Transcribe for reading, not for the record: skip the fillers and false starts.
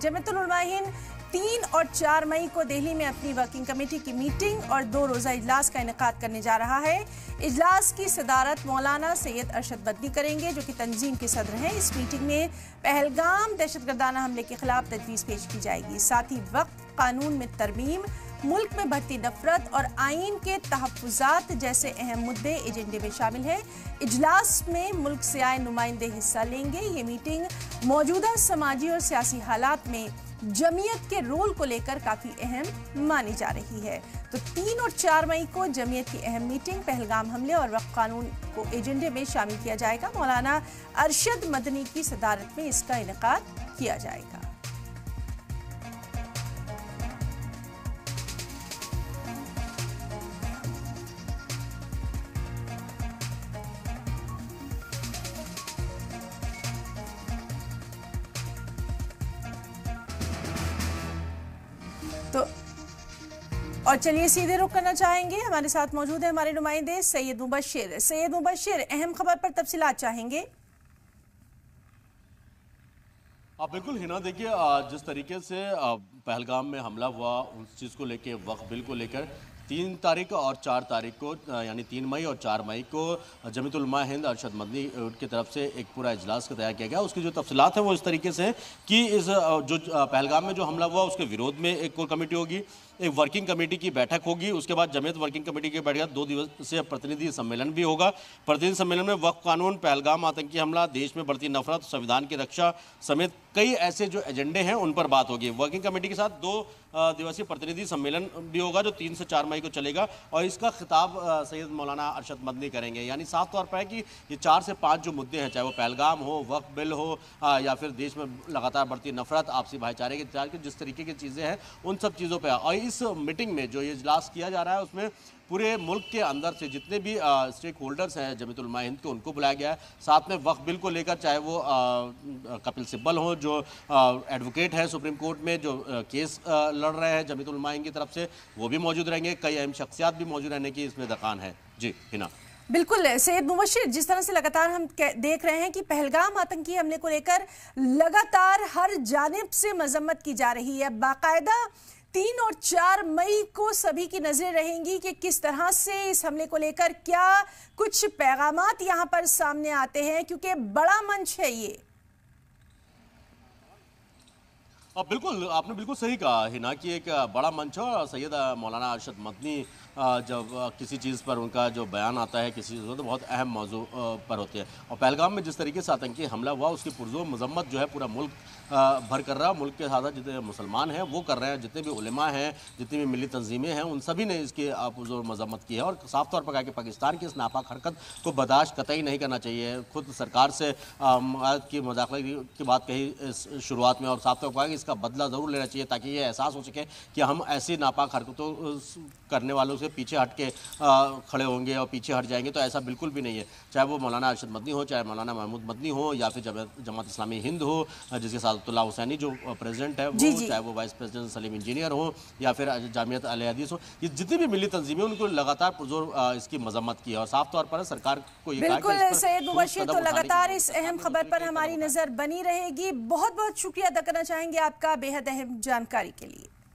जमीयतुल उलमा हिंद 3 और 4 मई को दिल्ली में अपनी वर्किंग कमेटी की मीटिंग और 2 रोज़ा इजलास का इनेकाद करने जा रहा है। इजलास की सदारत मौलाना सैयद अरशद मदनी करेंगे, जो कि तंजीम के सदर हैं। इस मीटिंग में पहलगाम दहशतगर्दाना हमले के खिलाफ तजवीज़ पेश की जाएगी। साथ ही वक्फ कानून में तरमीम, मुल्क में बढ़ती नफरत और आइन के तहफ़्फ़ुज़ात जैसे अहम मुद्दे एजेंडे में शामिल हैं। इजलास में मुल्क से आए नुमाइंदे हिस्सा लेंगे। ये मीटिंग मौजूदा समाजी और सियासी हालात में जमीयत के रोल को लेकर काफ़ी अहम मानी जा रही है। तो 3 और 4 मई को जमीयत की अहम मीटिंग, पहलगाम हमले और वक्फ कानून को एजेंडे में शामिल किया जाएगा। मौलाना अरशद मदनी की सदारत में इसका इनेकाद किया जाएगा। तो और चलिए सीधे रुख करना चाहेंगे, हमारे साथ मौजूद है हमारे नुमाइंदे सैयद मुबशिर। सैयद मुबशिर, अहम खबर पर तफसीलात चाहेंगे। बिल्कुल हिना, देखिए जिस तरीके से पहलगाम में हमला हुआ उस चीज़ को लेके, वक्फ बिल को लेकर 3 तारीख और 4 तारीख को यानी 3 मई और 4 मई को जमीयतुल उलमा हिंद अरशद मदनी की तरफ से एक पूरा इजलास का तैयार किया गया। उसकी जो तफसीलात है वो इस तरीके से कि इस जो पहलगाम में जो हमला हुआ उसके विरोध में एक कोर कमेटी होगी, एक वर्किंग कमेटी की बैठक होगी, उसके बाद जमीयत वर्किंग कमेटी की बैठक 2 दिवसीय प्रतिनिधि सम्मेलन भी होगा। प्रतिनिधि सम्मेलन में वक्फ कानून, पहलगाम आतंकी हमला, देश में बढ़ती नफरत, संविधान की रक्षा समेत कई ऐसे जो एजेंडे हैं उन पर बात होगी। वर्किंग कमेटी के साथ 2 दिवसीय प्रतिनिधि सम्मेलन भी होगा जो 3 से 4 मई को चलेगा और इसका खिताब सैयद मौलाना अरशद मदनी करेंगे। यानी साफ तौर पर है कि ये 4 से 5 जो मुद्दे हैं, चाहे वो पहलगाम हो, वक्फ बिल हो या फिर देश में लगातार बढ़ती नफरत, आपसी भाईचारे के जिस तरीके की चीज़ें हैं उन सब चीज़ों पर। और इस मीटिंग में जो ये इजलास किया जा रहा है उसमें पूरे मुल्क के अंदर से जितने भी स्टेक होल्डर्स हैं जमीयतुल उलमा हिंद के, उनको बुलाया गया है। साथ में वक्फ बिल को लेकर चाहे वो कपिल सिब्बल हो जो एडवोकेट है सुप्रीम कोर्ट में, जो केस लड़ रहे हैं जमीयतुल उलमा हिंद की तरफ से, वो भी मौजूद रहेंगे। कई अहम शख्सियात भी मौजूद रहने की इसमें दरकार है। जी हिना। बिल्कुल सैयद मुबशिर, जिस तरह से लगातार हम देख रहे हैं कि पहलगाम आतंकी हमले को लेकर लगातार हर जानिब से मजम्मत की जा रही है, बाकायदा 3 और 4 मई को सभी की नजरें रहेंगी कि किस तरह से इस हमले को लेकर क्या कुछ पैगामात यहां पर सामने आते हैं, क्योंकि बड़ा मंच है ये। बिल्कुल, आपने बिल्कुल सही कहा हिना कि एक बड़ा मंच है और सैयद मौलाना अरशद मदनी जब किसी चीज़ पर उनका जो बयान आता है किसी चीज़ तो बहुत अहम मौजू पर होती है। और पहलगाम में जिस तरीके से आतंकी हमला हुआ उसकी पुरजोर मजम्मत जो है पूरा मुल्क भर कर रहा है। मुल्क के साथ जितने मुसलमान हैं वो कर रहे हैं, जितने भी उलेमा हैं, जितनी भी मिली तंजीमें हैं, उन सभी ने इसकी पुरजोर मजम्मत की है और साफ तौर पर कहा कि पाकिस्तान की इस नापाक हरकत को बर्दाश्त कतई नहीं करना चाहिए। खुद सरकार से की मुदाखलत की बात कही शुरुआत में और साफ तौर पर कहा कि इसका बदला ज़रूर लेना चाहिए ताकि ये एहसास हो सके कि हम ऐसी नापाक हरकतों करने वालों से पीछे हट के खड़े होंगे और पीछे हट जाएंगे, तो ऐसा बिल्कुल भी नहीं है। चाहे वो मौलाना अरशद मदनी हो, चाहे मौलाना महमूद मदनी हो या फिर जमात इस्लामी हिंद हो जिसके सादतुल्लाह हुसैनी जो प्रेसिडेंट है वो, चाहे वो वाइस प्रेसिडेंट सलीम इंजीनियर हो या फिर जामियत अल हदीस हो, ये जितनी भी मिली तंजीमें उनको लगातार पुरजोर इसकी मजम्मत की है और साफ तौर पर सरकार को ये बिल्कुल सैयद मुबशिर, तो लगातार इस अहम खबर पर हमारी नजर बनी रहेगी। बहुत बहुत शुक्रिया अदा करना चाहेंगे आपका बेहद अहम जानकारी के लिए।